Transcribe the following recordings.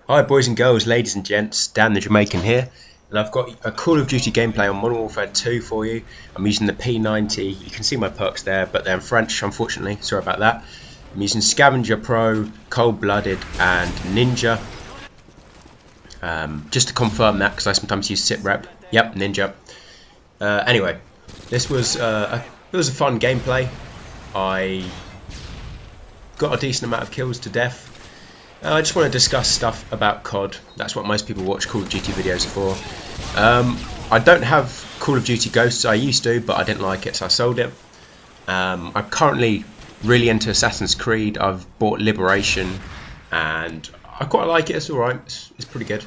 Hi boys and girls, ladies and gents, Dan the Jamaican here, and I've got a Call of Duty gameplay on Modern Warfare 2 for you. I'm using the P90, you can see my perks there, but they're in French unfortunately, sorry about that. I'm using Scavenger Pro, Cold Blooded and Ninja. Just to confirm that, because I sometimes use SitRep. Yep, Ninja. Anyway, this was it was a fun gameplay. I got a decent amount of kills to death. I just want to discuss stuff about COD. That's what most people watch Call of Duty videos for. I don't have Call of Duty Ghosts. I used to, but I didn't like it, so I sold it. I'm currently really into Assassin's Creed. I've bought Liberation, and I quite like it. It's alright. It's pretty good.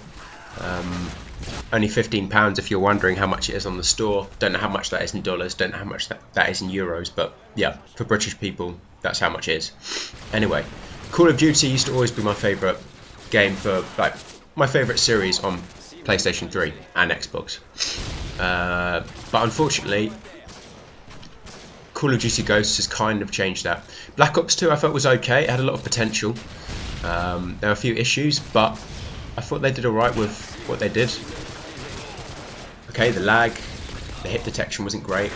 Only £15 if you're wondering how much it is on the store. Don't know how much that is in dollars. Don't know how much that is in euros. But yeah, for British people, that's how much it is. Anyway. Call of Duty used to always be my favourite game for, like, my favourite series on PlayStation 3 and Xbox. But unfortunately, Call of Duty Ghosts has kind of changed that. Black Ops 2 I felt was okay, it had a lot of potential. There were a few issues, but I thought they did alright with what they did. Okay, the lag, the hit detection wasn't great,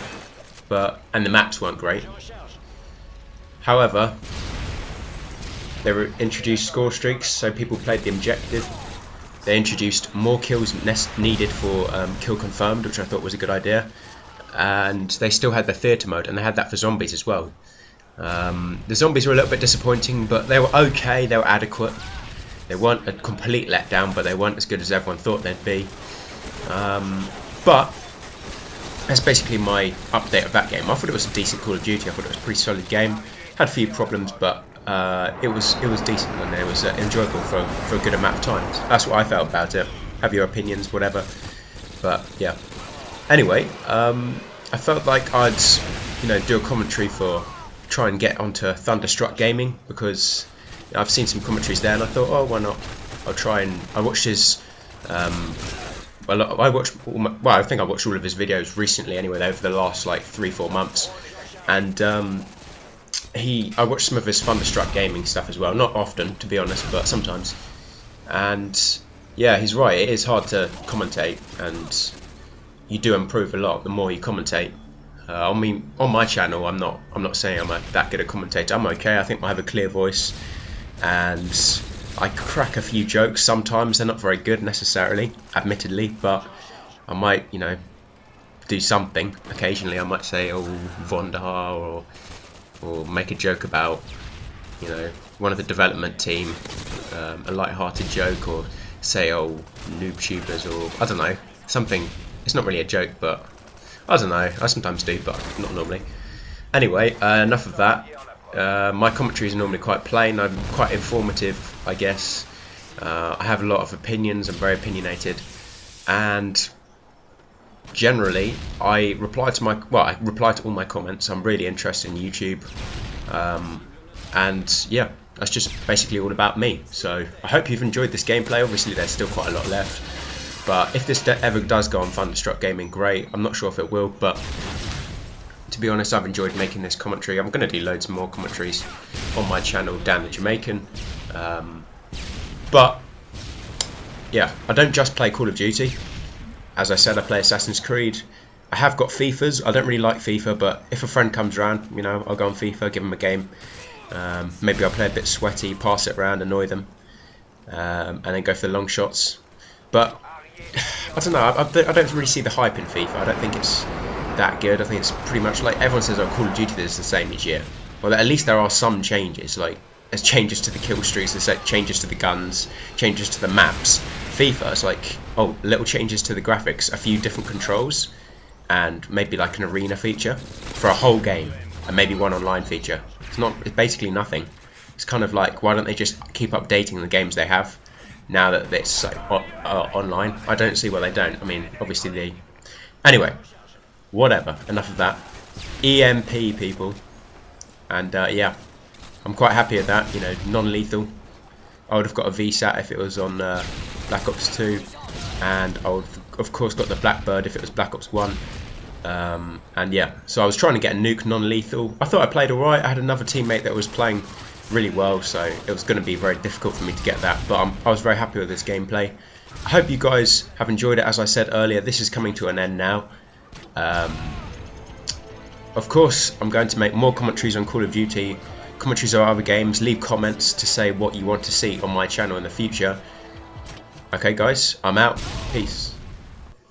and the maps weren't great. However, they introduced score streaks, so people played the objective. They introduced more kills needed for kill confirmed, which I thought was a good idea. And they still had the theatre mode, and they had that for zombies as well. The zombies were a little bit disappointing, but they were okay, they were adequate. They weren't a complete letdown, but they weren't as good as everyone thought they'd be. But that's basically my update of that game. I thought it was a decent Call of Duty, I thought it was a pretty solid game. Had a few problems, but it was decent, and it was enjoyable for a good amount of times. That's what I felt about it. Have your opinions, whatever. But yeah. Anyway, I felt like I'd do a commentary for try and get onto Thunderstruck Gaming, because I've seen some commentaries there, and I thought, oh, why not? I'll try and I watched his. I think I watched all of his videos recently. Anyway, over the last like 3-4 months, and I watched some of his Thunderstruck Gaming stuff as well. Not often, to be honest, but sometimes. And yeah, he's right. It is hard to commentate, and you do improve a lot the more you commentate. On my channel, I'm not saying I'm that good a commentator. I'm okay. I think I have a clear voice, and I crack a few jokes sometimes. They're not very good necessarily, admittedly, but I might, do something occasionally. I might say, "Oh, Vondar," or make a joke about, one of the development team, a light-hearted joke, or say, oh, noob tubers, or I don't know, something. It's not really a joke, but I don't know. I sometimes do, but not normally. Anyway, enough of that. My commentaries are normally quite plain. I'm quite informative, I guess. I have a lot of opinions. I'm very opinionated, and generally, I reply to all my comments. I'm really interested in YouTube, and yeah, that's just basically all about me. So I hope you've enjoyed this gameplay. Obviously, there's still quite a lot left, but if this ever does go on Thunderstruck Gaming, great. I'm not sure if it will, but to be honest, I've enjoyed making this commentary. I'm going to do loads more commentaries on my channel, Dan the Jamaican. But yeah, I don't just play Call of Duty. As I said, I play Assassin's Creed. I have got FIFAs. I don't really like FIFA, but if a friend comes around, I'll go on FIFA, give them a game. Maybe I'll play a bit sweaty, pass it around, annoy them, and then go for the long shots. But I don't know. I don't really see the hype in FIFA. I don't think it's that good. I think it's pretty much like everyone says, "Oh, Call of Duty is the same each year." Well, at least there are some changes. Like there's changes to the kill streaks, there's changes to the guns, changes to the maps. FIFA, it's like, oh, little changes to the graphics, a few different controls, and maybe like an arena feature for a whole game, and maybe one online feature. It's basically nothing. It's kind of like, why don't they just keep updating the games they have now that it's like online? I don't see why they don't. I mean, obviously anyway, whatever, enough of that. EMP, people. And yeah, I'm quite happy with that, non-lethal. I would have got a VSAT if it was on Black Ops 2, and I would have, of course, got the Blackbird if it was Black Ops 1. And yeah, so I was trying to get a nuke non-lethal. I thought I played alright. I had another teammate that was playing really well, so it was going to be very difficult for me to get that, but I was very happy with this gameplay. I hope you guys have enjoyed it. As I said earlier, this is coming to an end now. Of course, I'm going to make more commentaries on Call of Duty, commentaries on other games. Leave comments to say what you want to see on my channel in the future. Okay guys, I'm out. Peace.